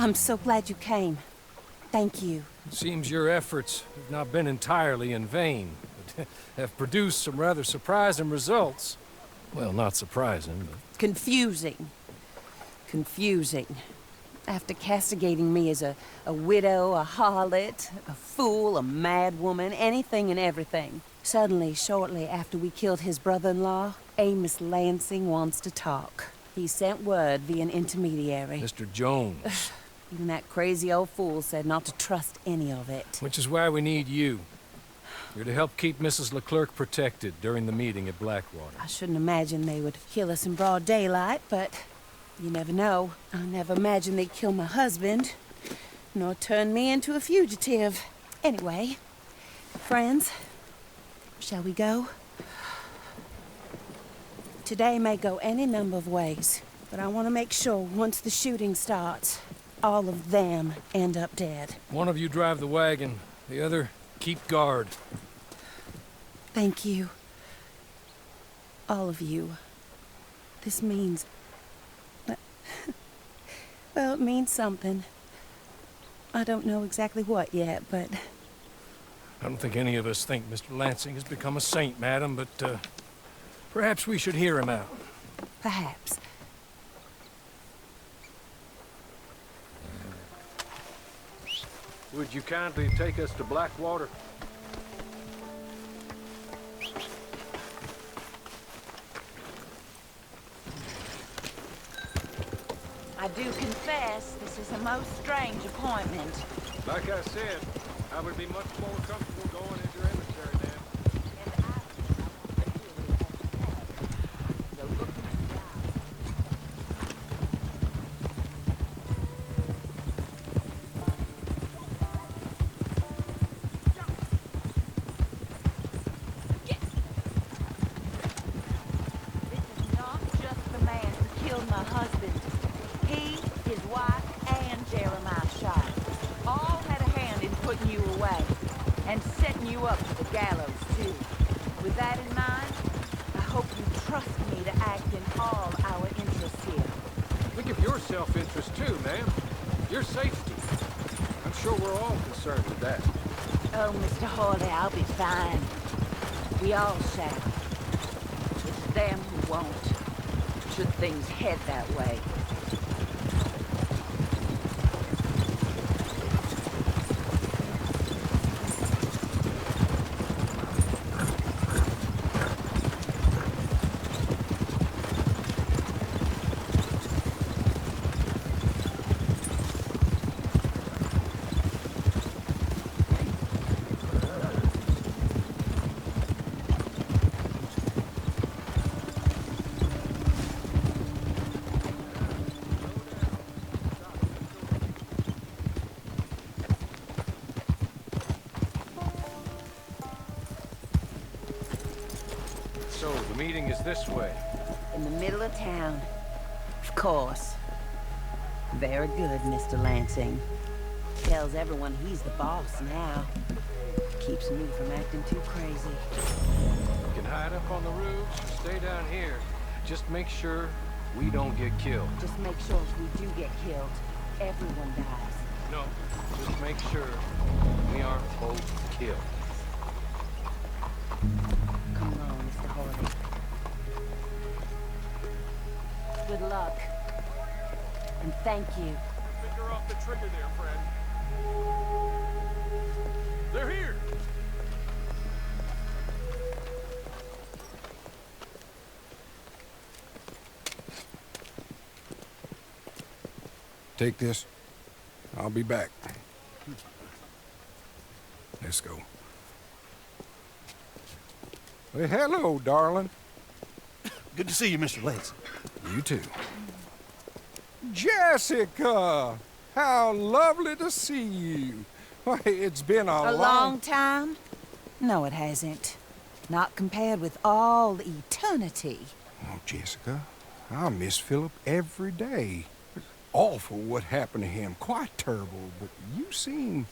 I'm so glad you came. Thank you. It seems your efforts have not been entirely in vain, but have produced some rather surprising results. Well, not surprising, but... Confusing. Confusing. After castigating me as a widow, a harlot, a fool, a mad woman, anything and everything. Suddenly, shortly after we killed his brother-in-law, Amos Lansing wants to talk. He sent word via an intermediary. Mr. Jones. Even that crazy old fool said not to trust any of it. Which is why we need you. You're to help keep Mrs. Leclerc protected during the meeting at Blackwater. I shouldn't imagine they would kill us in broad daylight, but you never know. I never imagined they'd kill my husband, nor turn me into a fugitive. Anyway, friends, shall we go? Today may go any number of ways, but I want to make sure once the shooting starts, all of them end up dead. One of you drive the wagon, the other keep guard. Thank you. All of you. This means... well, it means something. I don't know exactly what yet, but... I don't think any of us think Mr. Lansing has become a saint, madam, but, perhaps we should hear him out. Perhaps. Would you kindly take us to Blackwater? I do confess, this is a most strange appointment. Like I said, I would be much more comfortable going as your emissary, man. This is not just the man who killed my husband. He, his wife, and Jeremiah Shire all had a hand in putting you away, and setting you up for the gallows, too. With that in mind, I hope you trust me to act in all our interests here. Think of your self-interest too, ma'am. Your safety. I'm sure we're all concerned with that. Oh, Mr. Hawley, I'll be fine. We all shall. It's them who won't, should things head that way. So, the meeting is this way. In the middle of town. Of course. Very good, Mr. Lansing. Tells everyone he's the boss now. Keeps me from acting too crazy. You can hide up on the roofs or stay down here. Just make sure we don't get killed. Just make sure if we do get killed, everyone dies. No, just make sure we aren't both killed. Come on, Mr. Hawley. Good luck. And thank you. Finger off the trigger there, friend. They're here! Take this. I'll be back. Let's go. Well, hello, darling. Good to see you, Mr. Lansing. You too. Jessica! How lovely to see you. Why, it's been A long time? No, it hasn't. Not compared with all eternity. Oh, Jessica, I miss Philip every day. It's awful what happened to him. Quite terrible, but you seem...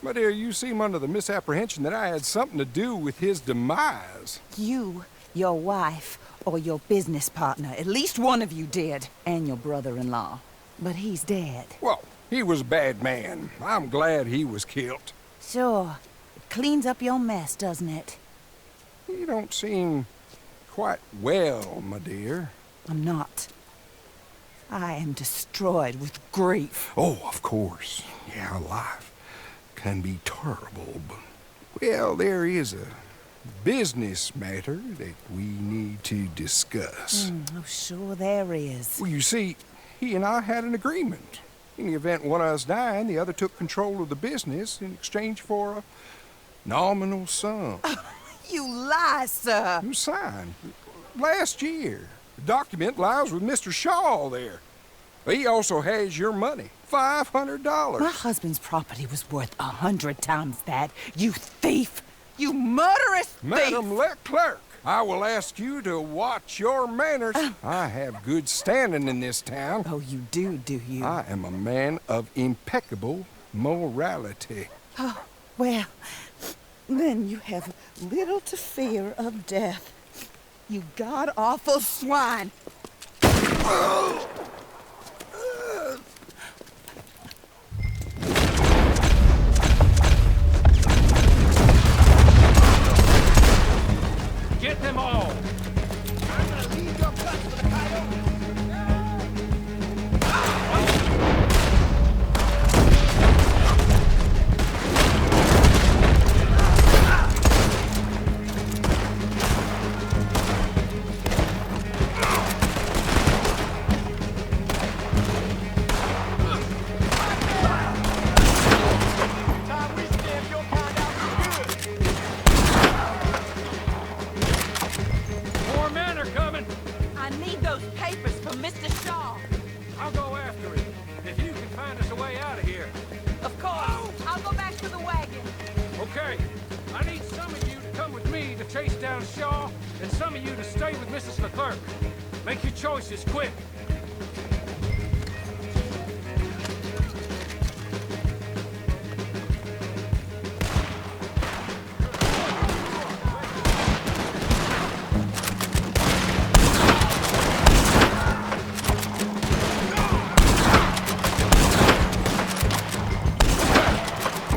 My dear, you seem under the misapprehension that I had something to do with his demise. You, your wife, or your business partner. At least one of you did. And your brother-in-law. But he's dead. Well, he was a bad man. I'm glad he was killed. Sure. It cleans up your mess, doesn't it? You don't seem quite well, my dear. I'm not. I am destroyed with grief. Oh, of course. Yeah, life can be terrible, but... Well, there is a business matter that we need to discuss. Oh, sure there is. Well, you see, he and I had an agreement. In the event one of us died, the other took control of the business in exchange for a nominal sum. You lie, sir. It was signed last year. The document lies with Mr. Shaw there. He also has your money, $500. My husband's property was worth 100 times that. You thief! You murderous thief! Madam Leclerc, I will ask you to watch your manners. I have good standing in this town. Oh, you do you? I am a man of impeccable morality. Oh, well, then you have little to fear of death. You god-awful swine! Get them all! I'm gonna leave your guts with a coyote. Time we stamp your kind out for good. More men are coming! I need those papers from Mr. Shaw. I'll go after him, if you can find us a way out of here. Of course. I'll go back to the wagon. Okay, I need some of you to come with me to chase down Shaw, and some of you to stay with Mrs. Leclerc. Make your choices quick.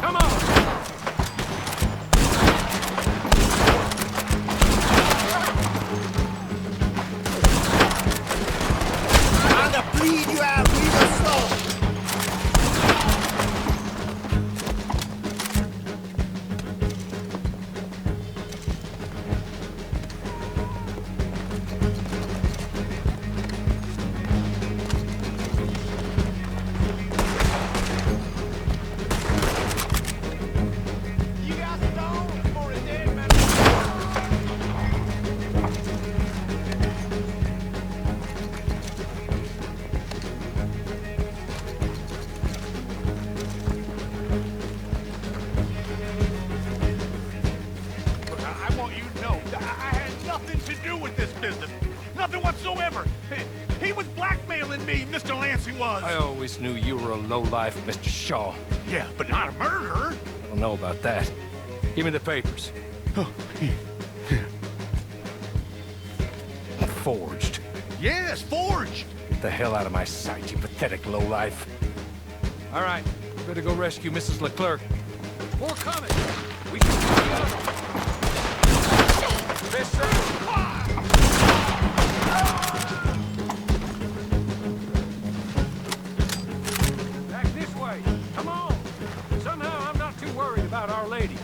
Come on! I'm gonna bleed you out real slow. You got stoned for a dead man. Look, I want you to know that I had nothing to do with this business. Nothing whatsoever. He was blackmailing me, Mr. Lansing was. I always knew you were a lowlife, Mr. Shaw. Yeah, but not a murderer. I don't know about that. Give me the papers. Forged. Yes, forged. Get the hell out of my sight, you pathetic lowlife. All right, we better go rescue Mrs. Leclerc. More coming. We can see the other. This Back this way. Come on. Somehow I'm not too worried about Our Lady.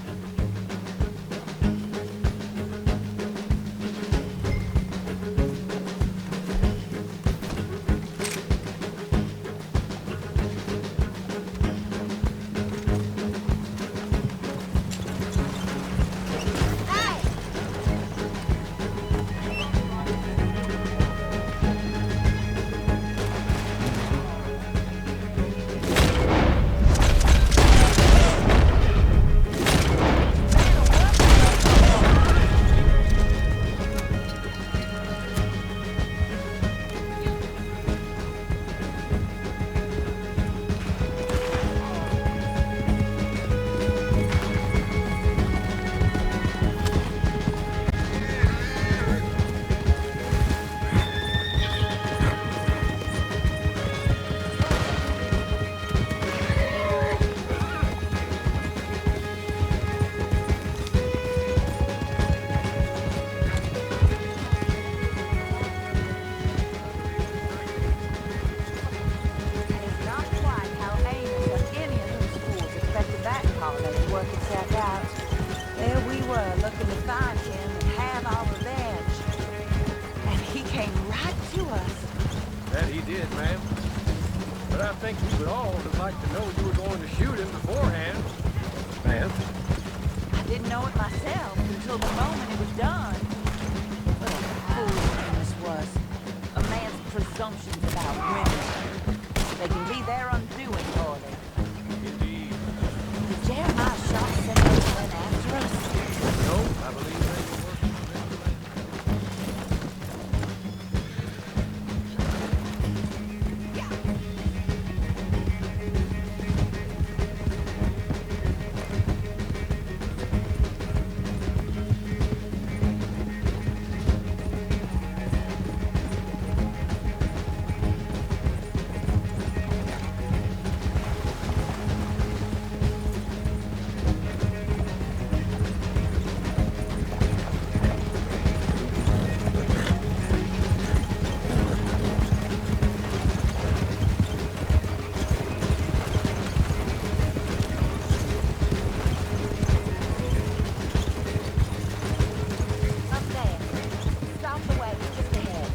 lied to us. That he did, ma'am. But I think we would all have liked to know you were going to shoot him beforehand. Ma'am? I didn't know it myself until the moment it was done. What a fool this was. A man's presumptions about women. They can be their undoing, Hawley. Indeed. Did Jeremiah Shaw send those men after us? No, I believe they were working for Mr. Lincoln. Up there. Stop the way, just ahead.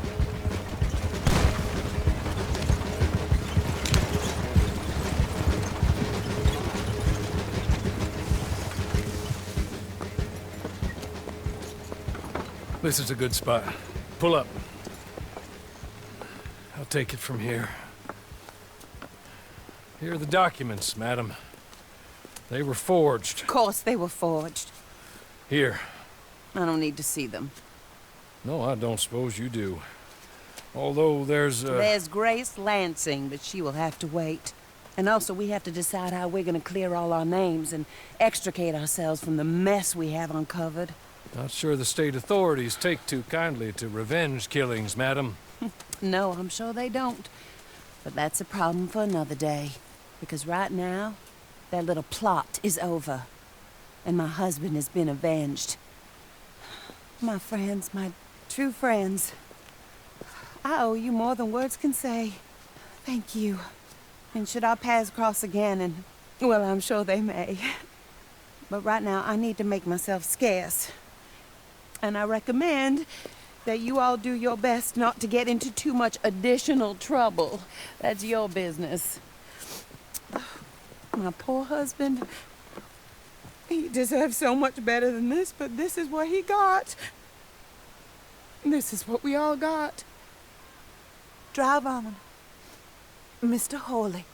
This is a good spot. Pull up. I'll take it from here. Here are the documents, madam. They were forged. Of course they were forged. Here. I don't need to see them. No, I don't suppose you do. Although There's Grace Lansing, but she will have to wait. And also, we have to decide how we're gonna clear all our names and extricate ourselves from the mess we have uncovered. Not sure the state authorities take too kindly to revenge killings, madam. No, I'm sure they don't. But that's a problem for another day. Because right now, their little plot is over. And my husband has been avenged. My friends, my true friends. I owe you more than words can say. Thank you. And should our paths cross again, and, well, I'm sure they may. But right now, I need to make myself scarce. And I recommend that you all do your best not to get into too much additional trouble. That's your business. My poor husband, he deserves so much better than this, but this is what he got. This is what we all got. Drive on, Mr. Hawley.